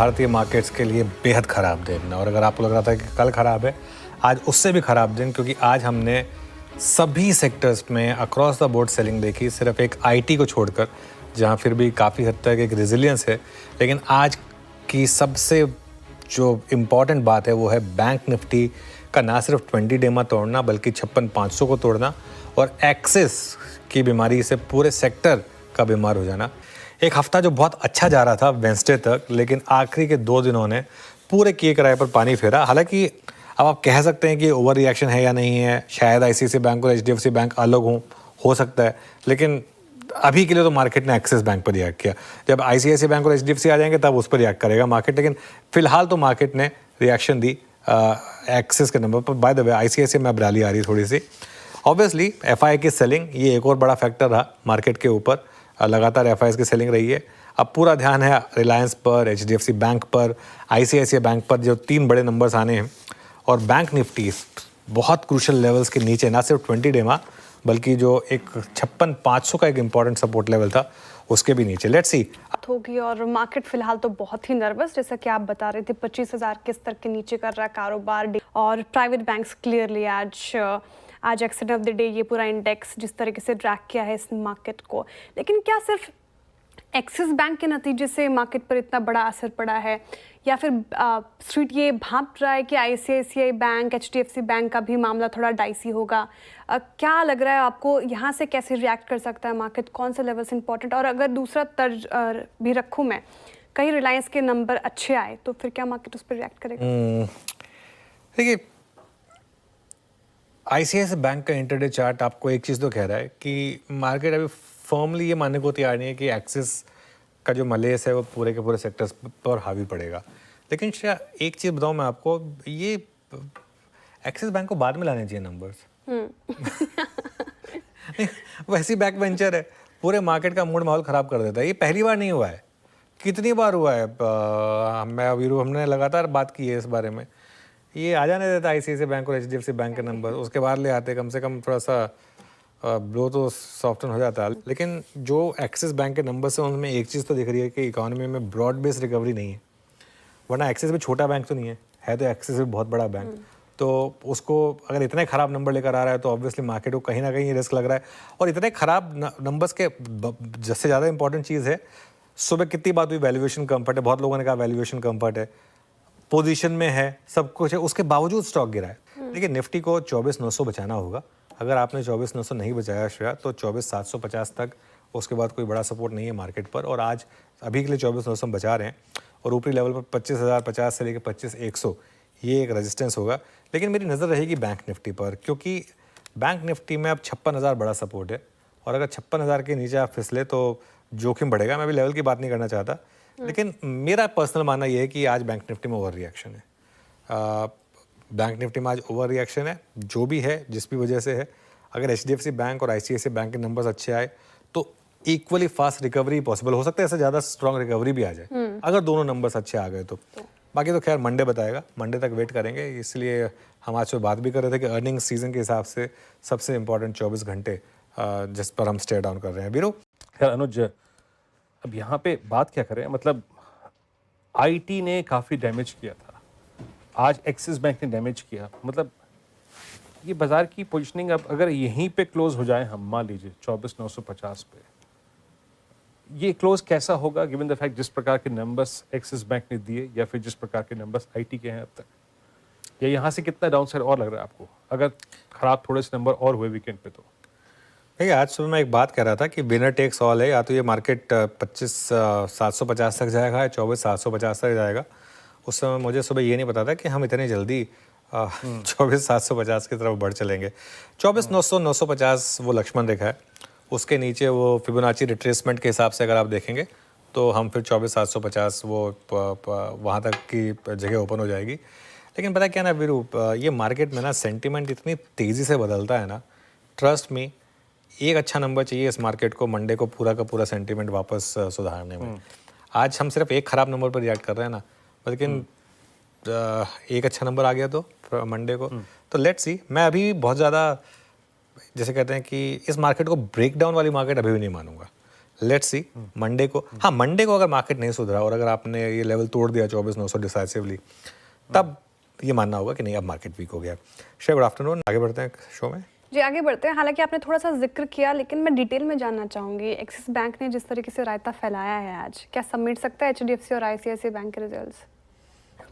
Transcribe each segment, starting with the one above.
भारतीय मार्केट्स के लिए बेहद ख़राब दिन, और अगर आपको लग रहा था कि कल ख़राब है, आज उससे भी ख़राब दिन, क्योंकि आज हमने सभी सेक्टर्स में अक्रॉस द बोर्ड सेलिंग देखी, सिर्फ एक आईटी को छोड़कर, जहां फिर भी काफ़ी हद तक एक रेजिलियंस है। लेकिन आज की सबसे जो इम्पॉर्टेंट बात है वो है बैंक निफ्टी का ना सिर्फ 20 डेमा तोड़ना बल्कि 56,500 को तोड़ना, और एक्सिस की बीमारी से पूरे सेक्टर का बीमार हो जाना। एक हफ्ता जो बहुत अच्छा जा रहा था वेंसडे तक, लेकिन आखिरी के 2 दिनों ने पूरे किए किराए पर पानी फेरा। हालांकि अब आप कह सकते हैं कि ओवर रिएक्शन है या नहीं है, शायद आईसीआईसीआई बैंक और एचडीएफसी बैंक अलग हो सकता है, लेकिन अभी के लिए तो मार्केट ने एक्सिस बैंक पर रिएक्ट किया। जब आईसीआईसीआई बैंक और एचडीएफसी आ जाएंगे तब उस पर रिएक्ट करेगा मार्केट, लेकिन फिलहाल तो मार्केट ने रिएक्शन दी एक्सिस के नंबर पर। बाय द वे आईसीआईसीआई में अब रैली आ रही थोड़ी सी। ऑब्वियसली एफआई की सेलिंग ये एक और बड़ा फैक्टर रहा मार्केट के ऊपर, लगातार एफआईएस की सेलिंग रही है। अब पूरा ध्यान है रिलायंस पर, एचडीएफसी बैंक पर, आईसीआईसीआई बैंक पर, जो 3 बड़े नंबर्स आने हैं। और बैंक निफ्टी बहुत क्रूशल लेवल्स के नीचे, ना सिर्फ 20 डेमा बल्कि जो एक 56,500 का एक इंपॉर्टेंट सपोर्ट लेवल था उसके भी नीचे। लेट्स सी होगी। और मार्केट फिलहाल तो बहुत ही नर्वस, जैसा कि आप बता रहे थे, 25,000 के स्तर के नीचे कर रहा है कारोबार। और प्राइवेट बैंक्स क्लियरली आज एक्सेट ऑफ द डे ये पूरा इंडेक्स जिस तरीके से ट्रैक किया है इस मार्केट को। लेकिन क्या सिर्फ एक्सिस बैंक के नतीजे से मार्केट पर इतना बड़ा असर पड़ा है, या फिर स्ट्रीट ये भांप रहा है कि आईसीआईसीआई बैंक, एचडीएफसी बैंक का भी मामला थोड़ा डाइसी होगा? क्या लग रहा है आपको, यहाँ से कैसे रिएक्ट कर सकता है मार्केट, कौन से लेवल्स इंपॉर्टेंट? और अगर दूसरा तर्ज भी रखूँ मैं, कहीं रिलायंस के नंबर अच्छे आए तो फिर क्या मार्केट उस पर रिएक्ट करेगा? देखिए, आईसीआईसीआई बैंक का इंटरडे चार्ट आपको एक चीज़ तो कह रहा है कि मार्केट अभी फर्मली ये मानने को तैयार नहीं है कि एक्सिस का जो मलेस है वो पूरे के पूरे सेक्टर्स पर हावी पड़ेगा। लेकिन एक चीज़ बताऊं मैं आपको, ये एक्सिस बैंक को बाद में लाने चाहिए नंबर्स। वैसी बैक वेंचर है, पूरे मार्केट का मूड माहौल ख़राब कर देता है। ये पहली बार नहीं हुआ है, कितनी बार हुआ है। मैं वीरू हमने लगातार बात की है इस बारे में। ये आ जाने देता आईसीआईसीआई बैंक और एचडीएफसी बैंक के नंबर, उसके बाद ले आते, कम से कम थोड़ा सा ब्लो तो सॉफ्टन हो जाता है। लेकिन जो एक्सिस बैंक के नंबर से उनमें एक चीज़ तो दिख रही है कि इकोनॉमी में ब्रॉड बेस्ड रिकवरी नहीं है। वरना एक्सिस भी छोटा बैंक तो नहीं है तो एक्सिस भी बहुत बड़ा बैंक। तो उसको अगर इतने ख़राब नंबर लेकर आ रहा है तो ऑब्वियसली मार्केट को कहीं ना कहीं रिस्क लग रहा है। और इतने ख़राब नंबर्स के जिससे ज़्यादा इंपॉर्टेंट चीज़ है, सुबह कितनी बात हुई वैल्यूएशन कम्फर्ट है, बहुत लोगों ने कहा वैल्यूएशन कम्फर्ट है, पोजीशन में है, सब कुछ है, उसके बावजूद स्टॉक गिरा है। देखिए, निफ्टी को 24,900 बचाना होगा। अगर आपने 24,900 नहीं बचाया श्रेया तो 24,750 तक, उसके बाद कोई बड़ा सपोर्ट नहीं है मार्केट पर। और आज अभी के लिए 24,900 बचा रहे हैं, और ऊपरी लेवल पर 25,050 से लेकर 25,100 ये एक रेजिस्टेंस होगा। लेकिन मेरी नज़र रहेगी बैंक निफ्टी पर, क्योंकि बैंक निफ्टी में अब 56,000 बड़ा सपोर्ट है, और अगर 56,000 के नीचे आप फिसले तो जोखिम बढ़ेगा। मैं अभी लेवल की बात नहीं करना चाहता, लेकिन मेरा पर्सनल मानना यह है कि आज बैंक निफ्टी में ओवर रिएक्शन है। बैंक निफ्टी में आज ओवर रिएक्शन है, जो भी है, जिस भी वजह से है। अगर एचडीएफसी बैंक और आईसीआईसीआई बैंक के नंबर्स अच्छे आए तो इक्वली फास्ट रिकवरी पॉसिबल हो सकता है, इससे ज़्यादा स्ट्रॉन्ग रिकवरी भी आ जाए अगर दोनों नंबर्स अच्छे आ गए तो। बाकी तो खैर मंडे बताएगा, मंडे तक वेट करेंगे। इसलिए हम आज सुबह बात भी कर रहे थे कि अर्निंग सीजन के हिसाब से सबसे इंपॉर्टेंट 24 घंटे जिस पर हम स्टे डाउन कर रहे हैं। बीरू, खैर अनुज, अब यहाँ पे बात क्या करें, मतलब आईटी ने काफ़ी डैमेज किया था, आज एक्सिस बैंक ने डैमेज किया। मतलब ये बाजार की पोजीशनिंग अब अगर यहीं पे क्लोज हो जाए, हम मान लीजिए 24,950 पे, ये क्लोज कैसा होगा गिवन द फैक्ट जिस प्रकार के नंबर्स एक्सिस बैंक ने दिए, या फिर जिस प्रकार के नंबर्स आईटी के हैं अब तक, या यहाँ से कितना डाउन साइड और लग रहा है आपको अगर खराब थोड़े से नंबर और हुए वीकेंड पे? तो देखिए, आज सुबह मैं एक बात कह रहा था कि विनर टेक्स ऑल है। या तो ये मार्केट 25,750 तक जाएगा या 24,750 तक जाएगा। उस समय मुझे सुबह ये नहीं पता था कि हम इतनी जल्दी 24,750 की तरफ बढ़ चलेंगे। 24,900 950 वो लक्ष्मण रेखा है, उसके नीचे वो फिबोनाची रिट्रेसमेंट के हिसाब से अगर आप देखेंगे तो हम फिर 24,750 वो वहाँ तक की जगह ओपन हो जाएगी। लेकिन पता क्या ना वीरू, ये मार्केट में ना सेंटिमेंट इतनी तेज़ी से बदलता है ना, ट्रस्ट मी, एक अच्छा नंबर चाहिए इस मार्केट को मंडे को पूरा का पूरा सेंटिमेंट वापस सुधारने में। आज हम सिर्फ एक ख़राब नंबर पर रिएक्ट कर रहे हैं ना, लेकिन एक अच्छा नंबर आ गया तो मंडे को, तो लेट्स सी। मैं अभी बहुत ज़्यादा, जैसे कहते हैं कि इस मार्केट को ब्रेक डाउन वाली मार्केट अभी भी नहीं मानूंगा। लेट्स सी मंडे को, हाँ मंडे को अगर मार्केट नहीं सुधरा और अगर आपने ये लेवल तोड़ दिया 24,900 डिसाइसिवली, तब ये मानना होगा कि नहीं अब मार्केट वीक हो गया। श्रेया, गुड आफ्टरनून, आगे बढ़ते हैं शो में। जी आगे बढ़ते हैं। हालांकि आपने थोड़ा सा जिक्र किया, लेकिन मैं डिटेल में जानना चाहूंगी, एक्सिस बैंक ने जिस तरीके से रायता फैलाया है आज, क्या समेट सकता है एचडीएफसी और आईसीआईसीआई बैंक के रिजल्ट्स?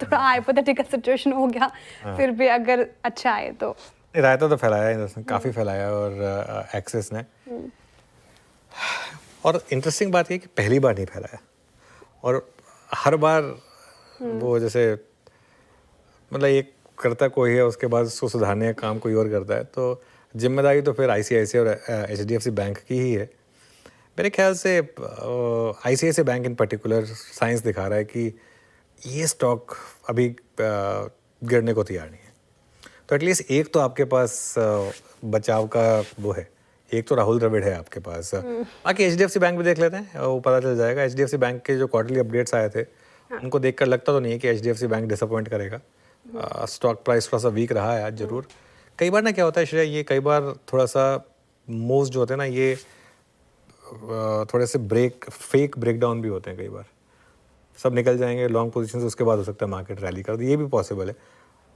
थोड़ा हाइपोथेटिकल सिचुएशन हो गया, फिर भी अगर अच्छा आए तो। रायता तो फैलाया है, काफ़ी फैलाया और एक्सिस ने, और इंटरेस्टिंग बात ये कि पहली बार नहीं फैलाया, और हर बार वो जैसे मतलब एक करता कोई है, उसके बाद उसको सुधारने का काम कोई और करता है, तो जिम्मेदारी तो फिर आईसीआईसीआई और एचडीएफसी बैंक की ही है। मेरे ख्याल से आईसीआईसीआई बैंक इन पर्टिकुलर साइंस दिखा रहा है कि ये स्टॉक अभी गिरने को तैयार नहीं है, तो एटलीस्ट एक तो आपके पास बचाव का वो है, एक तो राहुल द्रविड़ है आपके पास। बाकी एचडीएफसी बैंक भी देख लेते हैं, वो पता चल जाएगा। एचडीएफसी बैंक के जो क्वार्टरली अपडेट्स आए थे, उनको देखकर लगता तो नहीं है कि एचडीएफसी बैंक डिसअपॉइंट करेगा। स्टॉक प्राइस थोड़ा सा वीक रहा है आज जरूर। कई बार ना क्या होता है श्रेया, ये कई बार थोड़ा सा मूव्स जो होते हैं ना, ये थोड़े से फेक ब्रेकडाउन भी होते हैं। कई बार सब निकल जाएंगे लॉन्ग पोजीशन से, उसके बाद हो सकता है मार्केट रैली कर दे, ये भी पॉसिबल है।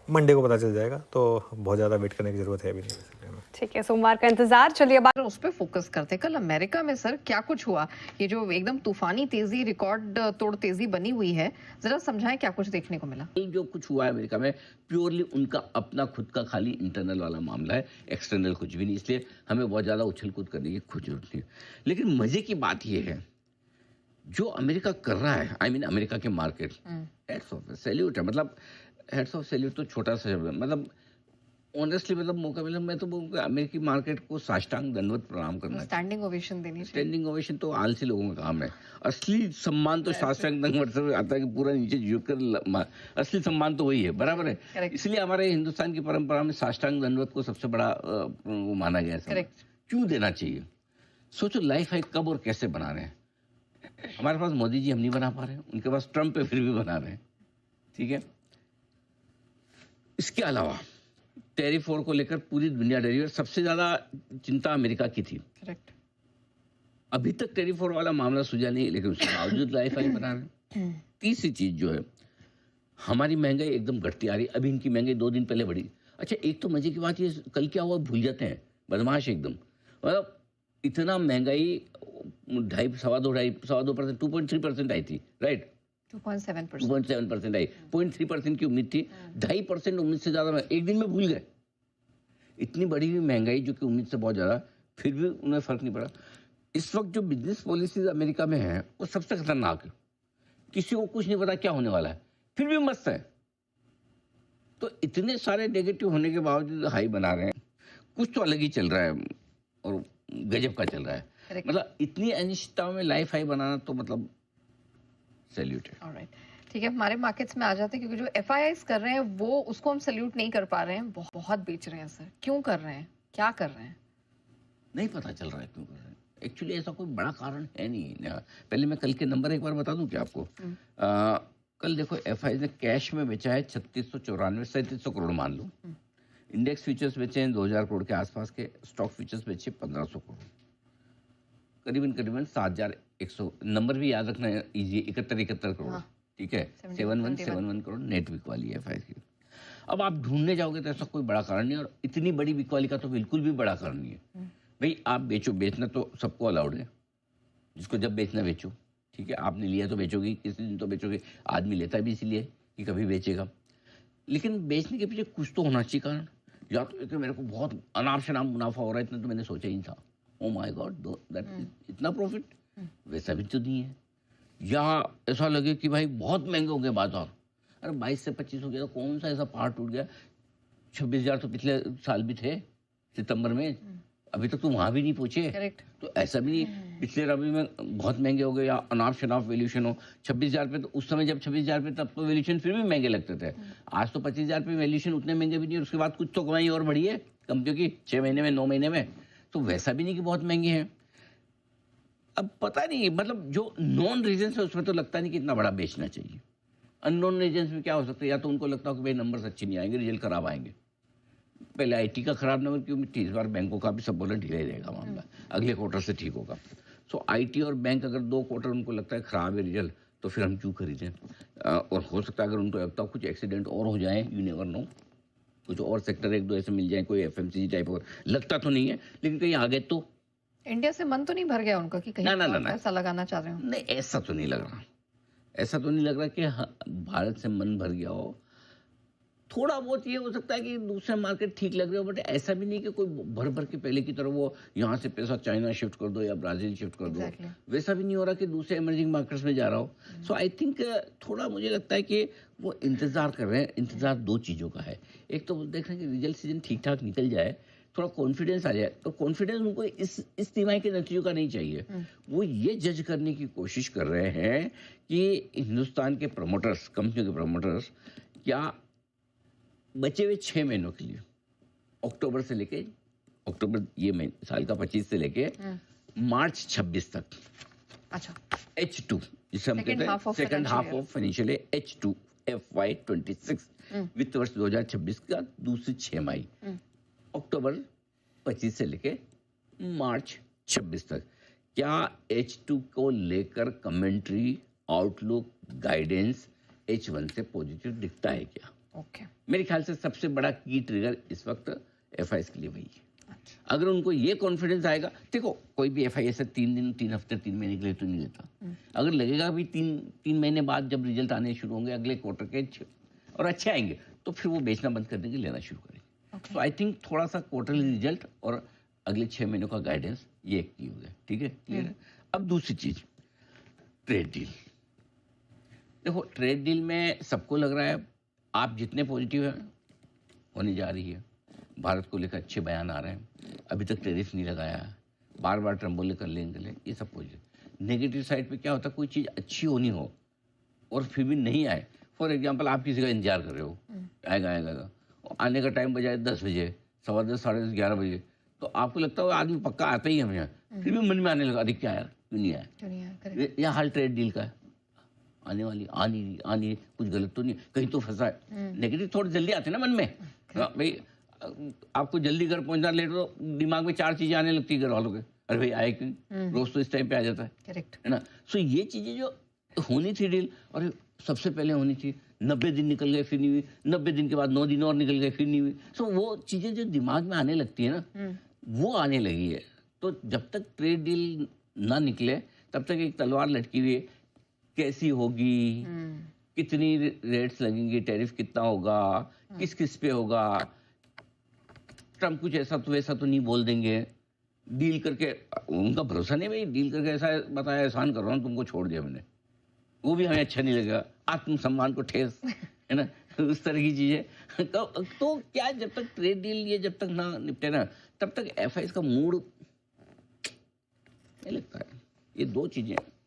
मंडे को पता चल जाएगा, तो बहुत ज़्यादा वेट करने की जरूरत है भी नहीं। ठीक है, सोमवार का इंतजार। चलिए अब उस पर फोकस करते। कल अमेरिका में सर क्या कुछ हुआ, ये जो एकदम तूफानी तेजी, रिकॉर्ड तोड़ तेजी बनी हुई है, जरा समझाएं क्या कुछ देखने को मिला। जो कुछ हुआ है अमेरिका में, प्योरली उनका अपना खुद का खाली इंटरनल वाला मामला है, एक्सटर्नल कुछ भी नहीं, इसलिए हमें बहुत ज़्यादा उछल कूद करने की कोई जरूरत नहीं। लेकिन मजे की बात यह है जो अमेरिका कर रहा है, आई मीन अमेरिका के मार्केट, हेड्स ऑफ सैल्यूट है। मतलब हेड्स ऑफ सैल्यूट तो छोटा सा शब्द है, मतलब ऑनेस्टली, मतलब मौका मिला मैं तो अमेरिकी मार्केट को साष्टांग दंडवत प्रणाम करना चाहिए। स्टैंडिंग ओवेशन देनी चाहिए। स्टैंडिंग ओवेशन तो आलसी लोगों का काम है, असली सम्मान तो साष्टांग दंडवत से आता है कि पूरा नीचे झुककर, असली सम्मान तो वही है, बराबर है। Correct. इसलिए हमारे हिंदुस्तान की परंपरा में साष्टांग दंडवत को सबसे बड़ा वो माना गया है। क्यों देना चाहिए? सोचो लाइफ है कब और कैसे बना रहे हैं। हमारे पास मोदी जी हम नहीं बना पा रहे हैं, उनके पास ट्रम्प है फिर भी बना रहे हैं, ठीक है। इसके अलावा टैरिफ वॉर को लेकर पूरी दुनिया डरी और सबसे ज्यादा चिंता अमेरिका की थी। करेक्ट। अभी तक टैरिफ वॉर वाला मामला सुलझा नहीं, लेकिन उसके बावजूद लाइफ आई बना रहे हैं। तीसरी चीज जो है, हमारी महंगाई एकदम घटती आ रही। अभी इनकी महंगाई 2 दिन पहले बढ़ी। अच्छा, एक तो मजे की बात ये, कल क्या हुआ भूल जाते हैं, बदमाश एकदम। मतलब इतना महंगाई 2.5% 2.3% आई थी, राइट। 2.7% आई, 0.3% की उम्मीद थी, 2.5% उम्मीद से ज्यादा एक दिन में भूल गए। इतनी बड़ी हुई महंगाई जो कि उम्मीद से बहुत ज्यादा, फिर भी उन्हें फर्क नहीं पड़ा। इस वक्त जो बिजनेस पॉलिसीज अमेरिका में है वो सबसे खतरनाक है। किसी को कुछ नहीं पता क्या होने वाला है, फिर भी मस्त है। तो इतने सारे नेगेटिव होने के बावजूद हाई बना रहे हैं, कुछ तो अलग ही चल रहा है और गजब का चल रहा है। मतलब इतनी अनिश्चितताओं में लाइफ हाई बनाना तो मतलब सैल्यूट है। ऑलराइट, ठीक है, हमारे मार्केट्स में आ जाते हैं, क्योंकि जो एफआईआईस कर रहे हैं वो उसको हम सैल्यूट नहीं कर पा रहे हैं, बहुत बेच रहे हैं सर। क्यों कर रहे हैं, क्या कर रहे हैं? नहीं पता चल रहा है क्यों कर रहे हैं। एक्चुअली ऐसा कोई बड़ा कारण है नहीं। पहले मैं कल के नंबर एक बार बता दूं क्या आपको। कल देखो एफआई ने कैश में बेचा है 3694 करोड़ मान लो। इंडेक्स फ्यूचर्स बेचे हैं 2000 करोड़ के आसपास के, स्टॉक फ्यूचर्स बेचे 1500 करोड़, करीबन 7100। नंबर भी याद रखना है इजी, 71 करोड़, ठीक है। 7171 करोड़ नेट बिक वाली है एफआई की। अब आप ढूंढने जाओगे तो ऐसा कोई बड़ा कारण नहीं, और इतनी बड़ी बिक वाली का तो बिल्कुल भी बड़ा कारण नहीं है। भाई आप बेचो, बेचना तो सबको अलाउड है, जिसको जब बेचना बेचो, ठीक है। आपने लिया तो बेचोगे, किसी दिन तो बेचोगे। आदमी लेता भी इसीलिए कि कभी बेचेगा, लेकिन बेचने के पीछे कुछ तो होना चाहिए कारण। या तो मेरे को बहुत अनाप शनाप मुनाफा हो रहा है, इतना तो मैंने सोचा ही नहीं था, ओ माय गॉड दैट इतना प्रॉफिट, वैसा भी तो नहीं है। या ऐसा लगे कि भाई बहुत महंगे हो गए बाजार, अरे 22 से 25 हो गया तो कौन सा ऐसा पहाड़ टूट गया। 26,000 तो पिछले साल भी थे सितंबर में, अभी तक तो वहां भी नहीं पहुंचे। करेक्ट। तो ऐसा भी नहीं पिछले रबी में बहुत महंगे हो गए या अनाप शनाप वैल्यूशन हो। 26,000 पे तो उस समय जब 26,000 पे तब तो वैल्यूशन फिर भी महंगे लगते थे। आज तो 25,000 पे वैल्यूशन उतने महंगे भी नहीं, और उसके बाद कुछ तो कमाई और बढ़ी है कंपनियों की 6 महीने में 9 महीने में, तो वैसा भी नहीं कि बहुत महंगे हैं। अब पता नहीं, मतलब जो नॉन रीजन है उसमें तो लगता नहीं कि इतना बड़ा बेचना चाहिए। अननोन रीजन में क्या हो सकता है, या तो उनको लगता हो कि भाई नंबर्स अच्छे नहीं आएंगे, रिजल्ट खराब आएंगे। पहले आईटी का खराब नंबर क्यों, इस बार बैंकों का भी सब बोले ढीला ही रहेगा मामला, अगले क्वार्टर से ठीक होगा। सो आईटी और बैंक अगर 2 क्वार्टर उनको लगता है खराब है रिजल्ट, तो फिर हम क्यों खरीदें? और हो सकता है अगर उनको लगता है कुछ एक्सीडेंट और हो जाए, यू नेवर नो, कुछ और सेक्टर 1-2 ऐसे मिल जाए, कोई एफएमसीजी टाइप और, लगता तो नहीं है लेकिन कहीं आगे तो इंडिया से मन तो नहीं भर गया उनका कि कहीं ना, और पैसा लगाना चाह रहे हो? नहीं, ऐसा तो नहीं लग रहा। ऐसा तो नहीं लग रहा कि भारत से मन भर गया हो। थोड़ा बहुत ये हो सकता है कि दूसरे मार्केट ठीक लग रहे हो, बट ऐसा भी नहीं कि कोई भर भर के पहले की तरह वो यहाँ से पैसा चाइना शिफ्ट कर दो या ब्राजील शिफ्ट कर दो, वैसा भी नहीं हो रहा कि दूसरे इमर्जिंग मार्केट्स में जा रहा हो। सो आई थिंक थोड़ा मुझे लगता है कि वो इंतजार कर रहे हैं। इंतजार 2 चीज़ों का है, एक तो देख रहे हैं कि रिजल्ट सीजन ठीक ठाक निकल जाए, थोड़ा कॉन्फिडेंस आ जाए। तो कॉन्फिडेंस उनको इस तिमाही के नतीजों का नहीं चाहिए, वो ये जज करने की कोशिश कर रहे हैं कि हिंदुस्तान के प्रमोटर्स, कंपनियों के प्रमोटर्स, क्या बचे हुए 6 महीनों के लिए, अक्टूबर से लेके अक्टूबर ये महीने साल का 25 से लेके मार्च 26 तक, अच्छा, H2 जिसे हम कहते हैं second half of financial year, H2 FY26 वित्त वर्ष 2026 का दूसरी 6 माही, अक्टूबर 25 से लेके मार्च 26 तक, क्या H2 को लेकर कमेंट्री, आउटलुक, गाइडेंस H1 से पॉजिटिव दिखता है क्या? ओके, मेरे ख्याल से सबसे बड़ा की ट्रिगर इस वक्त एफआईएस के लिए वही है। अगर उनको ये कॉन्फिडेंस आएगा, देखो कोई भी एफआईएस 3 दिन, 3 हफ्ते, 3 महीने के लिए तो नहीं लेता। अगर लगेगा भी 3 महीने बाद जब रिजल्ट आने शुरू होंगे अगले क्वार्टर के और अच्छे आएंगे, तो फिर वो बेचना बंद कर देंगे, लेना शुरू करेंगे। तो आई थिंक थोड़ा सा क्वार्टरली रिजल्ट और अगले 6 महीनों का गाइडेंस, ये एक की हो गया। ठीक है, क्लियर है। अब दूसरी चीज, ट्रेड डील। देखो ट्रेड डील में सबको लग रहा है आप जितने पॉजिटिव हैं होने जा रही है, भारत को लेकर अच्छे बयान आ रहे हैं, अभी तक टैरिफ नहीं लगाया है, बार बार ट्रम्प बोले कर लेंगे, ये सब पॉजिटिव। नेगेटिव साइड पे क्या होता है, कोई चीज़ अच्छी होनी हो और फिर भी नहीं आए। फॉर एग्जांपल आप किसी का इंतजार कर रहे हो, आएगा, आने का टाइम बजाय 10 बजे, 10:15, 10:30, 11 बजे, तो आपको लगता है आदमी पक्का आता ही है हम यहाँ, फिर भी मन में आने लगा अरे क्या यार क्यों नहीं आया। यह हाल ट्रेड डील का है, आने वाली आनी कुछ गलत तो नहीं, कहीं तो फंसा है। नेगेटिव थोड़े जल्दी आते हैं ना मन में, भाई आपको जल्दी घर पहुंचना लेट हो, दिमाग में 4 चीजें आने लगती है घर वालों के, अरे भाई आए क्यों, रोज तो इस टाइम पे आ जाता है, करेक्ट है ना। सो ये चीजें जो होनी थी डील, और सबसे पहले होनी थी, 90 दिन निकल गए फिर नहीं हुई, 90 दिन के बाद 9 दिन और निकल गए फिर नहीं हुई। सो वो चीजें जो दिमाग में आने लगती है ना, वो आने लगी है। तो जब तक ट्रेड डील ना निकले तब तक एक तलवार लटकी हुई है, कैसी होगी, कितनी रेट्स लगेंगी, टैरिफ कितना होगा, किस किस पे होगा, ट्रम्प कुछ ऐसा तो वैसा तो नहीं बोल देंगे, डील करके उनका भरोसा नहीं, भाई डील करके ऐसा बताया, एहसान कर रहा हूँ तुमको, छोड़ दिया मैंने, वो भी हमें अच्छा नहीं लगेगा, आत्मसम्मान को ठेस, है ना, उस तरह की चीजें। तो क्या जब तक ट्रेड डील ये जब तक ना निपटे ना, तब तक एफआईएस का मूड नहीं लगता है। ये 2 चीजें